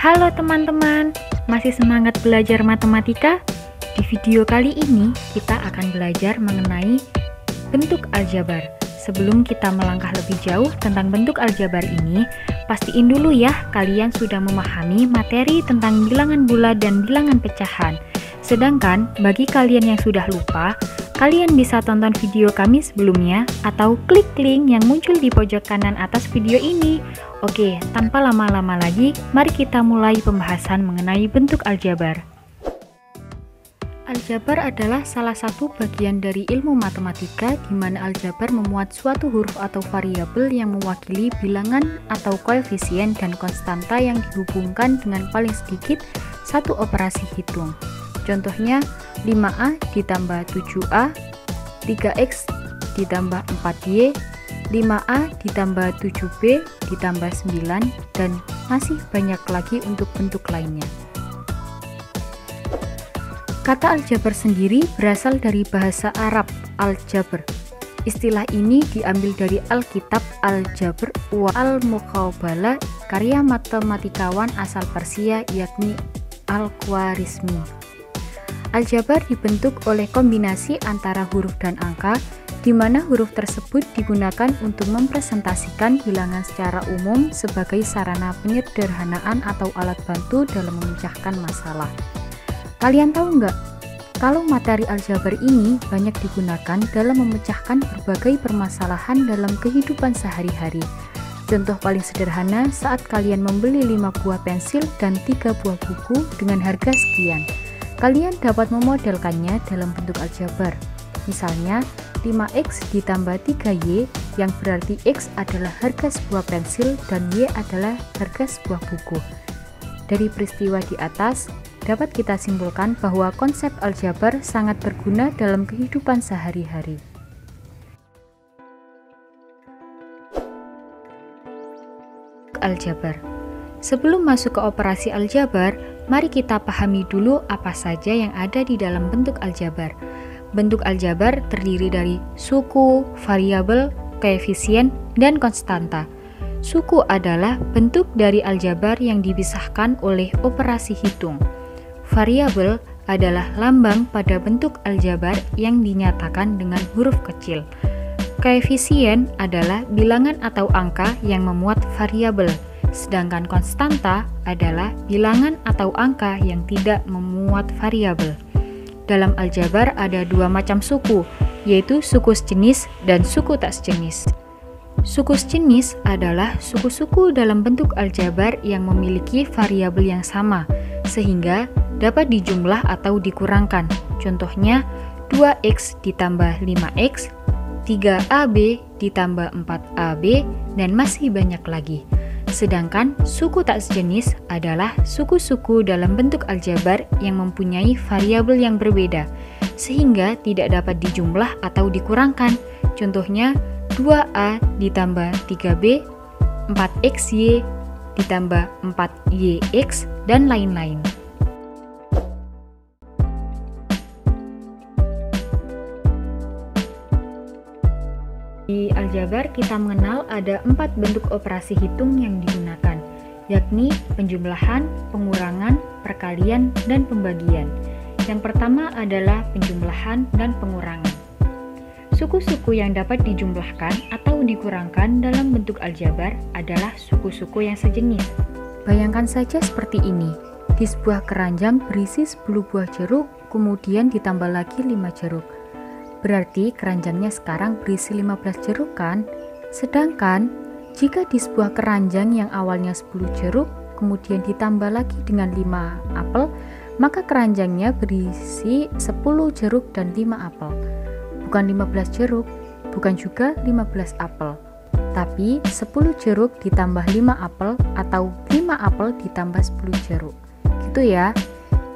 Halo teman-teman, masih semangat belajar matematika? Di video kali ini kita akan belajar mengenai bentuk aljabar. Sebelum kita melangkah lebih jauh tentang bentuk aljabar ini, pastiin dulu ya kalian sudah memahami materi tentang bilangan bulat dan bilangan pecahan. Sedangkan bagi kalian yang sudah lupa, kalian bisa tonton video kami sebelumnya atau klik link yang muncul di pojok kanan atas video ini. Oke, tanpa lama-lama lagi, mari kita mulai pembahasan mengenai bentuk aljabar. Aljabar adalah salah satu bagian dari ilmu matematika di mana aljabar memuat suatu huruf atau variabel yang mewakili bilangan atau koefisien dan konstanta yang dihubungkan dengan paling sedikit satu operasi hitung. Contohnya 5A ditambah 7A, 3X ditambah 4Y, 5A ditambah 7B ditambah 9, dan masih banyak lagi untuk bentuk lainnya. Kata aljabar sendiri berasal dari bahasa Arab al-jabr. Istilah ini diambil dari Alkitab Al-Jabr wa Al-Muqabalah karya matematikawan asal Persia yakni Al-Khwarizmi. Aljabar dibentuk oleh kombinasi antara huruf dan angka, di mana huruf tersebut digunakan untuk mempresentasikan bilangan secara umum sebagai sarana penyederhanaan atau alat bantu dalam memecahkan masalah. Kalian tahu nggak? Kalau materi aljabar ini banyak digunakan dalam memecahkan berbagai permasalahan dalam kehidupan sehari-hari. Contoh paling sederhana saat kalian membeli 5 buah pensil dan 3 buah buku dengan harga sekian. Kalian dapat memodelkannya dalam bentuk aljabar. Misalnya, 5X ditambah 3Y yang berarti X adalah harga sebuah pensil dan Y adalah harga sebuah buku. Dari peristiwa di atas, dapat kita simpulkan bahwa konsep aljabar sangat berguna dalam kehidupan sehari-hari. Aljabar. Sebelum masuk ke operasi aljabar, mari kita pahami dulu apa saja yang ada di dalam bentuk aljabar. Bentuk aljabar terdiri dari suku, variabel, koefisien, dan konstanta. Suku adalah bentuk dari aljabar yang dipisahkan oleh operasi hitung. Variabel adalah lambang pada bentuk aljabar yang dinyatakan dengan huruf kecil. Koefisien adalah bilangan atau angka yang memuat variabel. Sedangkan konstanta adalah bilangan atau angka yang tidak memuat variabel. Dalam aljabar ada dua macam suku, yaitu suku sejenis dan suku tak sejenis. Suku sejenis adalah suku-suku dalam bentuk aljabar yang memiliki variabel yang sama, sehingga dapat dijumlah atau dikurangkan. Contohnya 2X ditambah 5X, 3AB ditambah 4AB, dan masih banyak lagi. Sedangkan suku tak sejenis adalah suku-suku dalam bentuk aljabar yang mempunyai variabel yang berbeda, sehingga tidak dapat dijumlah atau dikurangkan. Contohnya 2A ditambah 3B, 4XY ditambah 4YX, dan lain-lain. Di aljabar kita mengenal ada 4 bentuk operasi hitung yang digunakan, yakni penjumlahan, pengurangan, perkalian, dan pembagian. Yang pertama adalah penjumlahan dan pengurangan. Suku-suku yang dapat dijumlahkan atau dikurangkan dalam bentuk aljabar adalah suku-suku yang sejenis. Bayangkan saja seperti ini, di sebuah keranjang berisi 10 buah jeruk, kemudian ditambah lagi 5 jeruk. Berarti keranjangnya sekarang berisi 15 jeruk kan? Sedangkan jika di sebuah keranjang yang awalnya 10 jeruk, kemudian ditambah lagi dengan 5 apel, maka keranjangnya berisi 10 jeruk dan 5 apel. Bukan 15 jeruk, bukan juga 15 apel, tapi 10 jeruk ditambah 5 apel atau 5 apel ditambah 10 jeruk. Gitu ya.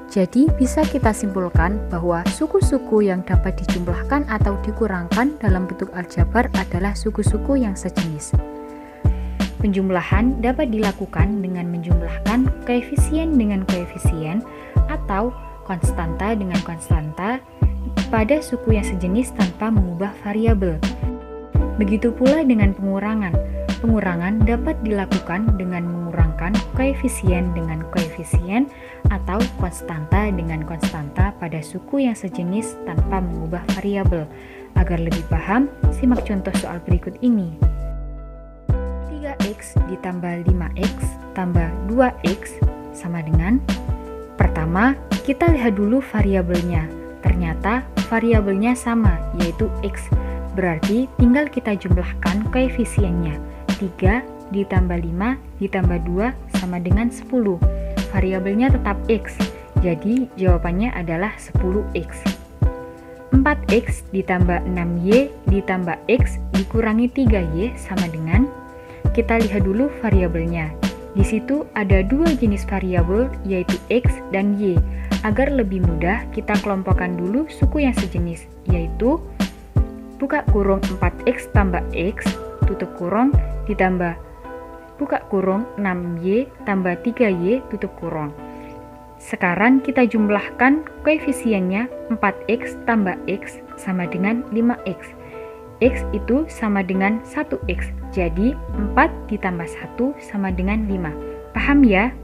Jadi bisa kita simpulkan bahwa suku-suku yang dapat dijumlahkan atau dikurangkan dalam bentuk aljabar adalah suku-suku yang sejenis. Penjumlahan dapat dilakukan dengan menjumlahkan koefisien dengan koefisien atau konstanta dengan konstanta pada suku yang sejenis tanpa mengubah variabel. Begitu pula dengan pengurangan. Pengurangan dapat dilakukan dengan mengurangkan koefisien dengan koefisien atau konstanta dengan konstanta pada suku yang sejenis tanpa mengubah variabel. Agar lebih paham, simak contoh soal berikut ini. 3x ditambah 5x tambah 2x sama dengan, pertama, kita lihat dulu variabelnya. Ternyata variabelnya sama, yaitu x. Berarti tinggal kita jumlahkan koefisiennya. 3 ditambah 5 ditambah 2 sama dengan 10. Variabelnya tetap x, jadi jawabannya adalah 10x. 4x ditambah 6y ditambah x dikurangi 3y sama dengan, kita lihat dulu variabelnya. Di situ ada dua jenis variabel, yaitu x dan y. Agar lebih mudah, kita kelompokkan dulu suku yang sejenis, yaitu buka kurung 4x tambah x, tutup kurung, ditambah buka kurung 6y tambah 3y, tutup kurung. Sekarang kita jumlahkan koefisiennya. 4x tambah x sama dengan 5x. X itu sama dengan 1x, jadi 4 ditambah 1 sama dengan 5. Paham ya?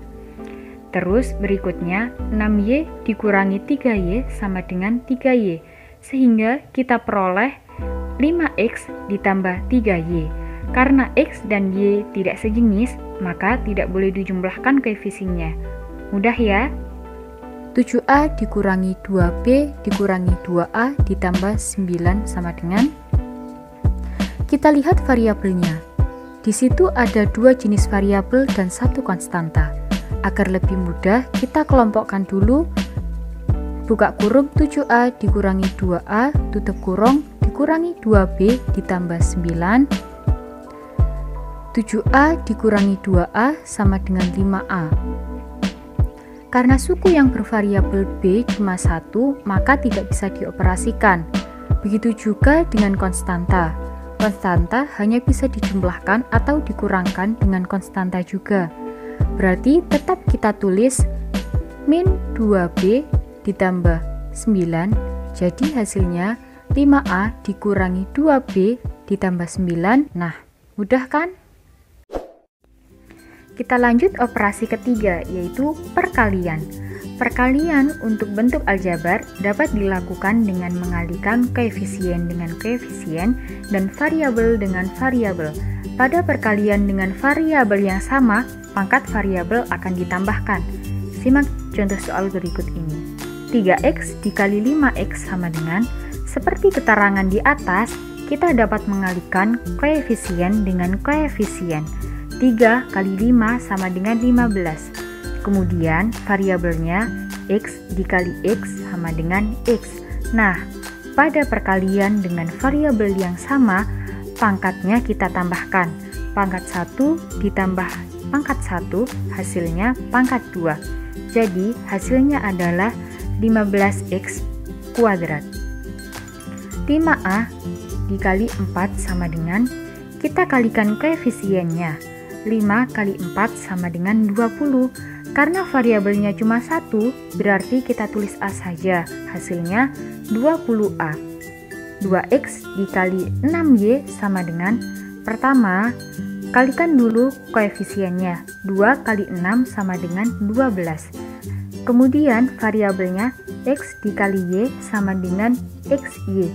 Terus berikutnya 6y dikurangi 3y sama dengan 3y, sehingga kita peroleh 5x ditambah 3y. Karena x dan y tidak sejenis, maka tidak boleh dijumlahkan koefisiennya. Mudah ya? 7a dikurangi 2b dikurangi 2a ditambah 9 sama dengan, kita lihat variabelnya. Di situ ada dua jenis variabel dan satu konstanta. Agar lebih mudah, kita kelompokkan dulu. Buka kurung 7a dikurangi 2a, tutup kurung, dikurangi 2b ditambah 9. 7a dikurangi 2a sama dengan 5a. Karena suku yang bervariabel b cuma 1, maka tidak bisa dioperasikan. Begitu juga dengan konstanta. Konstanta hanya bisa dijumlahkan atau dikurangkan dengan konstanta juga. Berarti tetap kita tulis min 2b ditambah 9, jadi hasilnya 5a dikurangi 2b ditambah 9. Nah, mudah kan? Kita lanjut operasi ketiga, yaitu perkalian. Perkalian untuk bentuk aljabar dapat dilakukan dengan mengalihkan koefisien dengan koefisien dan variabel dengan variabel. Pada perkalian dengan variabel yang sama, pangkat variabel akan ditambahkan. Simak contoh soal berikut ini. 3x dikali 5x sama dengan, seperti keterangan di atas, kita dapat mengalihkan koefisien dengan koefisien. 3 kali 5 sama dengan 15. Kemudian variabelnya x dikali x sama dengan x. Nah, pada perkalian dengan variabel yang sama, pangkatnya kita tambahkan. Pangkat 1 ditambah pangkat 1, hasilnya pangkat 2. Jadi, hasilnya adalah 15x kuadrat. 5a dikali 4 sama dengan, kita kalikan koefisiennya. 5 kali 4 sama dengan 20. Karena variabelnya cuma 1, berarti kita tulis a saja. Hasilnya 20a. 2x dikali 6y sama dengan, pertama, kalikan dulu koefisiennya. 2 kali 6 sama dengan 12. Kemudian variabelnya x dikali y sama dengan xy.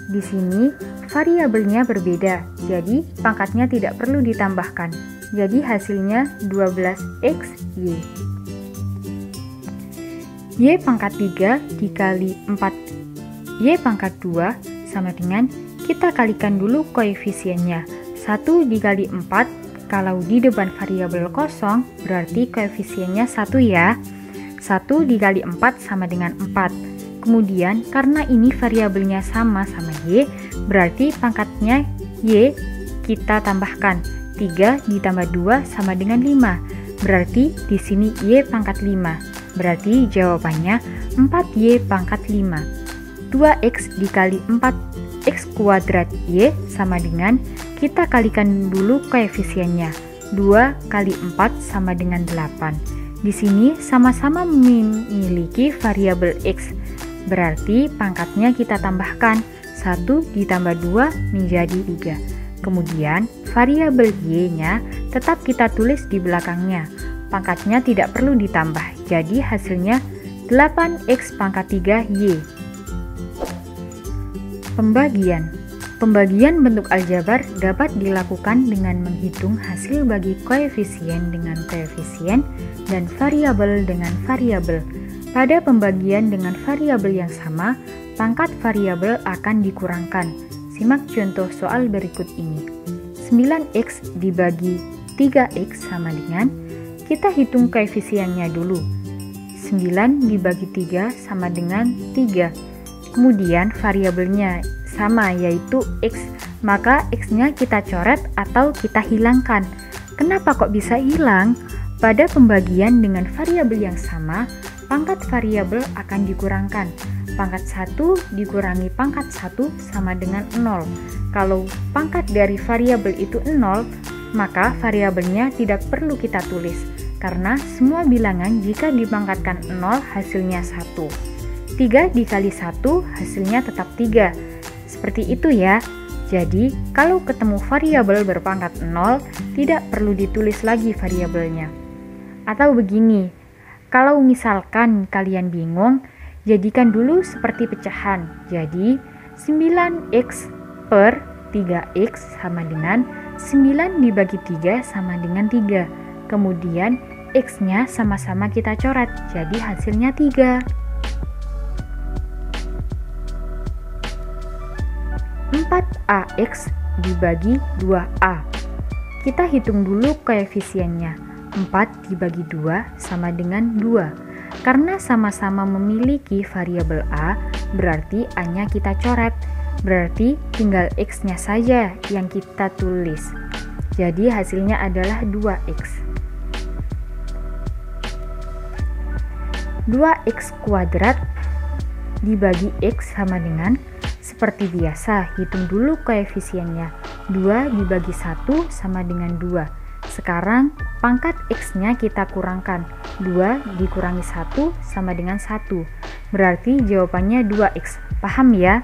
Di sini variabelnya berbeda, jadi pangkatnya tidak perlu ditambahkan. Jadi hasilnya 12xy. Y pangkat 3 dikali 4y pangkat 2 sama dengan, kita kalikan dulu koefisiennya. 1 dikali 4, kalau di depan variabel kosong, berarti koefisiennya 1 ya. 1 dikali 4 sama dengan 4. Kemudian karena ini variabelnya sama y, berarti pangkatnya y kita tambahkan. 3 ditambah 2 sama dengan 5. Berarti di sini y pangkat 5. Berarti jawabannya 4y pangkat 5. 2x dikali 4x kuadrat y sama dengan, kita kalikan dulu koefisiennya. 2 kali 4 sama dengan 8. Di sini sama-sama memiliki variabel x. Berarti pangkatnya kita tambahkan. 1 ditambah 2 menjadi 3. Kemudian variabel y-nya tetap kita tulis di belakangnya. Pangkatnya tidak perlu ditambah, jadi hasilnya 8x pangkat 3y. Pembagian. Pembagian bentuk aljabar dapat dilakukan dengan menghitung hasil bagi koefisien dengan koefisien dan variabel dengan variabel. Pada pembagian dengan variabel yang sama, pangkat variabel akan dikurangkan. Simak contoh soal berikut ini. 9x dibagi 3x sama dengan, kita hitung koefisiennya dulu. 9 dibagi 3 sama dengan 3. Kemudian variabelnya sama, yaitu x, maka x-nya kita coret atau kita hilangkan. Kenapa kok bisa hilang? Pada pembagian dengan variabel yang sama, pangkat variabel akan dikurangkan. Pangkat 1 dikurangi pangkat 1 sama dengan 0. Kalau pangkat dari variabel itu 0, maka variabelnya tidak perlu kita tulis, karena semua bilangan jika dipangkatkan 0 hasilnya 1. 3 dikali 1 hasilnya tetap 3. Seperti itu ya. Jadi, kalau ketemu variabel berpangkat 0, tidak perlu ditulis lagi variabelnya. Atau begini, kalau misalkan kalian bingung, jadikan dulu seperti pecahan. Jadi, 9x per 3x sama dengan 9 dibagi 3 sama dengan 3. Kemudian, x-nya sama-sama kita coret, jadi hasilnya 3. 4ax dibagi 2a. Kita hitung dulu koefisiennya. 4 dibagi 2 sama dengan 2. Karena sama-sama memiliki variabel a, berarti a-nya kita coret. Berarti tinggal x-nya saja yang kita tulis. Jadi hasilnya adalah 2x. 2x kuadrat dibagi x sama dengan, seperti biasa, hitung dulu koefisiennya. 2 dibagi 1 sama dengan 2. Sekarang, pangkat x-nya kita kurangkan. 2 dikurangi 1 sama dengan 1. Berarti jawabannya 2x. Paham ya?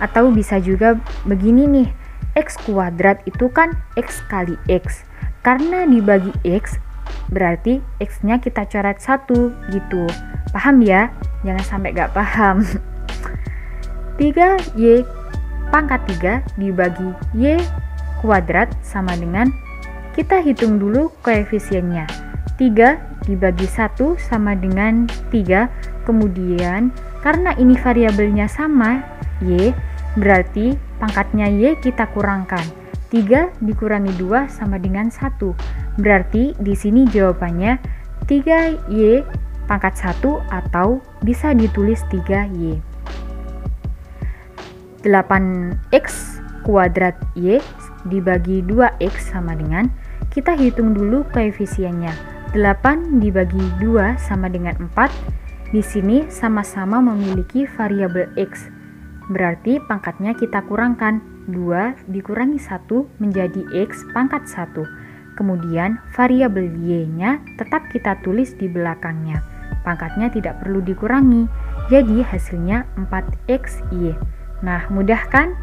Atau bisa juga begini nih. X kuadrat itu kan x kali x. Karena dibagi x, berarti x-nya kita coret 1 gitu. Paham ya? Jangan sampai gak paham. 3y pangkat 3 dibagi y kuadrat sama dengan, kita hitung dulu koefisiennya. 3 dibagi 1 sama dengan 3. Kemudian karena ini variabelnya sama y, berarti pangkatnya y kita kurangkan. 3 dikurangi 2 sama dengan 1. Berarti di sini jawabannya 3y pangkat 1 atau bisa ditulis 3y. 8x kuadrat y dibagi 2x sama dengan, kita hitung dulu koefisiennya. 8 dibagi 2 sama dengan 4. Di sini sama-sama memiliki variabel x. Berarti pangkatnya kita kurangkan. 2 dikurangi 1 menjadi x pangkat 1. Kemudian variabel y-nya tetap kita tulis di belakangnya. Pangkatnya tidak perlu dikurangi. Jadi hasilnya 4xy. Nah, mudah kan?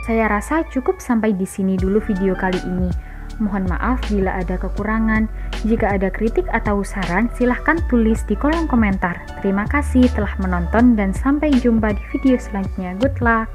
Saya rasa cukup sampai di sini dulu video kali ini. Mohon maaf bila ada kekurangan. Jika ada kritik atau saran, silahkan tulis di kolom komentar. Terima kasih telah menonton dan sampai jumpa di video selanjutnya. Good luck!